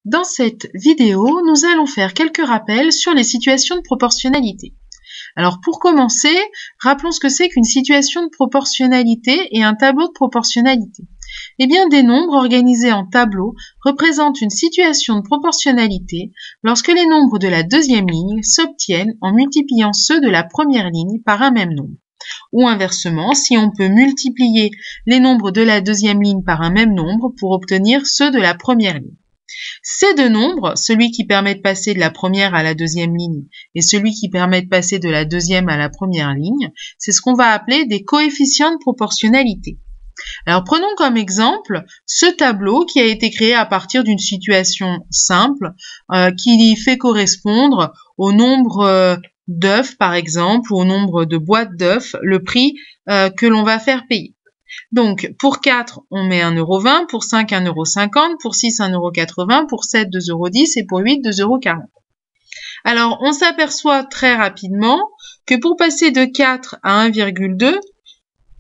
Dans cette vidéo, nous allons faire quelques rappels sur les situations de proportionnalité. Alors pour commencer, rappelons ce que c'est qu'une situation de proportionnalité et un tableau de proportionnalité. Eh bien, des nombres organisés en tableaux représentent une situation de proportionnalité lorsque les nombres de la deuxième ligne s'obtiennent en multipliant ceux de la première ligne par un même nombre. Ou inversement, si on peut multiplier les nombres de la deuxième ligne par un même nombre pour obtenir ceux de la première ligne. Ces deux nombres, celui qui permet de passer de la première à la deuxième ligne et celui qui permet de passer de la deuxième à la première ligne, c'est ce qu'on va appeler des coefficients de proportionnalité. Alors prenons comme exemple ce tableau qui a été créé à partir d'une situation simple qui fait correspondre au nombre d'œufs par exemple ou au nombre de boîtes d'œufs, le prix que l'on va faire payer. Donc, pour 4, on met 1,20 €, pour 5, 1,50 €, pour 6, 1,80 €, pour 7, 2,10 € et pour 8, 2,40 €. Alors, on s'aperçoit très rapidement que pour passer de 4 à 1,2,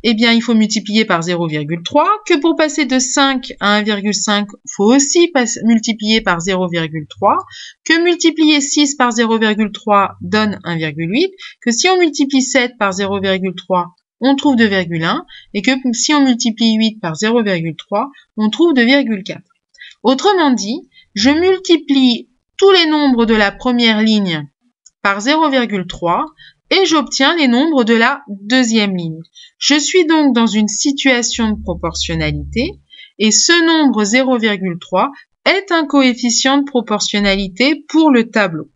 eh bien, il faut multiplier par 0,3, que pour passer de 5 à 1,5, il faut aussi multiplier par 0,3, que multiplier 6 par 0,3 donne 1,8, que si on multiplie 7 par 0,3, on trouve 2,1 et que si on multiplie 8 par 0,3, on trouve 2,4. Autrement dit, je multiplie tous les nombres de la première ligne par 0,3 et j'obtiens les nombres de la deuxième ligne. Je suis donc dans une situation de proportionnalité et ce nombre 0,3 est un coefficient de proportionnalité pour le tableau.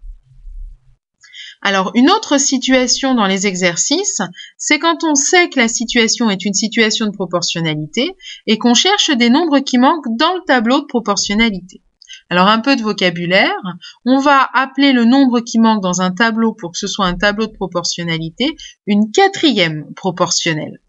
Alors, une autre situation dans les exercices, c'est quand on sait que la situation est une situation de proportionnalité et qu'on cherche des nombres qui manquent dans le tableau de proportionnalité. Alors, un peu de vocabulaire, on va appeler le nombre qui manque dans un tableau pour que ce soit un tableau de proportionnalité une quatrième proportionnelle.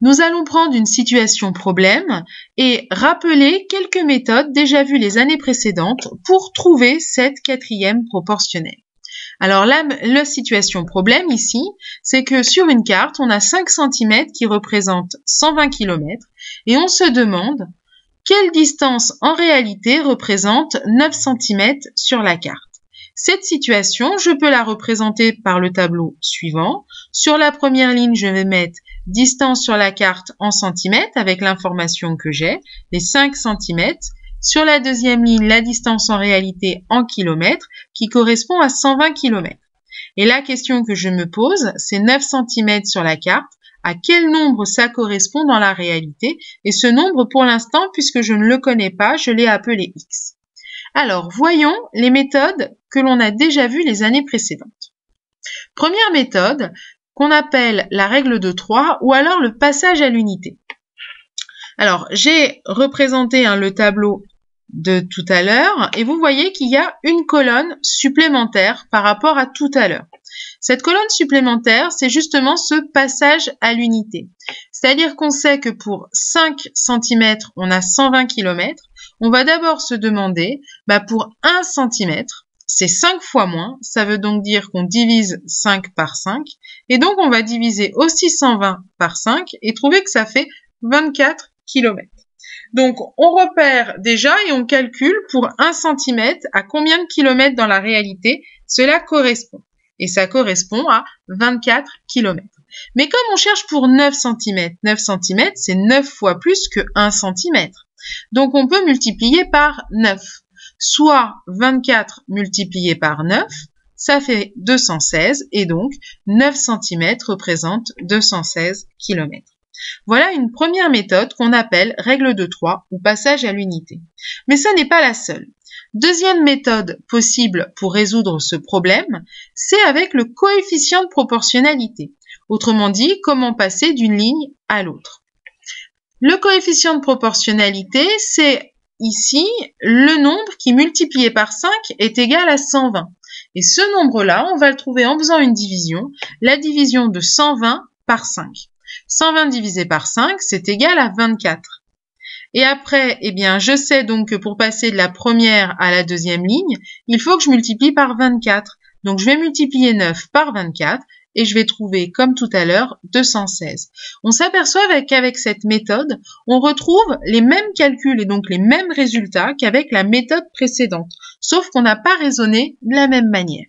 Nous allons prendre une situation problème et rappeler quelques méthodes déjà vues les années précédentes pour trouver cette quatrième proportionnelle. Alors la situation problème ici, c'est que sur une carte, on a 5 cm qui représentent 120 km et on se demande quelle distance en réalité représente 9 cm sur la carte. Cette situation, je peux la représenter par le tableau suivant. Sur la première ligne, je vais mettre distance sur la carte en centimètres avec l'information que j'ai, les 5 cm. Sur la deuxième ligne, la distance en réalité en kilomètres qui correspond à 120 km. Et la question que je me pose, c'est 9 cm sur la carte. À quel nombre ça correspond dans la réalité? Et ce nombre, pour l'instant, puisque je ne le connais pas, je l'ai appelé X. Alors, voyons les méthodes que l'on a déjà vues les années précédentes. Première méthode, qu'on appelle la règle de 3 ou alors le passage à l'unité. Alors, j'ai représenté le tableau de tout à l'heure et vous voyez qu'il y a une colonne supplémentaire par rapport à tout à l'heure. Cette colonne supplémentaire, c'est justement ce passage à l'unité. C'est-à-dire qu'on sait que pour 5 cm, on a 120 km. On va d'abord se demander, pour 1 cm, c'est 5 fois moins. Ça veut donc dire qu'on divise 5 par 5. Et donc, on va diviser aussi 120 par 5 et trouver que ça fait 24 km. Donc, on repère déjà et on calcule pour 1 cm à combien de kilomètres dans la réalité cela correspond. Et ça correspond à 24 km. Mais comme on cherche pour 9 cm, c'est 9 fois plus que 1 cm. Donc, on peut multiplier par 9. Soit 24 multiplié par 9, ça fait 216 et donc 9 cm représente 216 km. Voilà une première méthode qu'on appelle règle de 3 ou passage à l'unité. Mais ça n'est pas la seule. Deuxième méthode possible pour résoudre ce problème, c'est avec le coefficient de proportionnalité. Autrement dit, comment passer d'une ligne à l'autre. Le coefficient de proportionnalité, c'est ici le nombre qui multiplié par 5 est égal à 120. Et ce nombre-là, on va le trouver en faisant une division, la division de 120 par 5. 120 divisé par 5, c'est égal à 24. Et après, je sais donc que pour passer de la première à la deuxième ligne, il faut que je multiplie par 24. Donc, je vais multiplier 9 par 24 et je vais trouver, comme tout à l'heure, 216. On s'aperçoit qu'avec cette méthode, on retrouve les mêmes calculs et donc les mêmes résultats qu'avec la méthode précédente, sauf qu'on n'a pas raisonné de la même manière.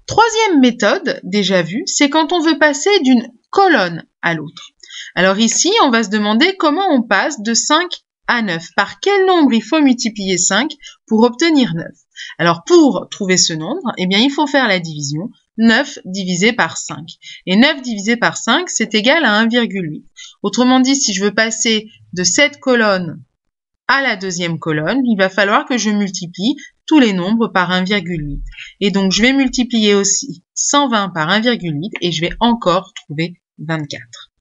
Troisième méthode, déjà vue, c'est quand on veut passer d'une colonne à l'autre. Alors ici, on va se demander comment on passe de 5 à 9. Par quel nombre il faut multiplier 5 pour obtenir 9? Alors pour trouver ce nombre, eh bien, il faut faire la division. 9 divisé par 5. Et 9 divisé par 5, c'est égal à 1,8. Autrement dit, si je veux passer de cette colonne à la deuxième colonne, il va falloir que je multiplie tous les nombres par 1,8. Et donc, je vais multiplier aussi 120 par 1,8 et je vais encore trouver 24.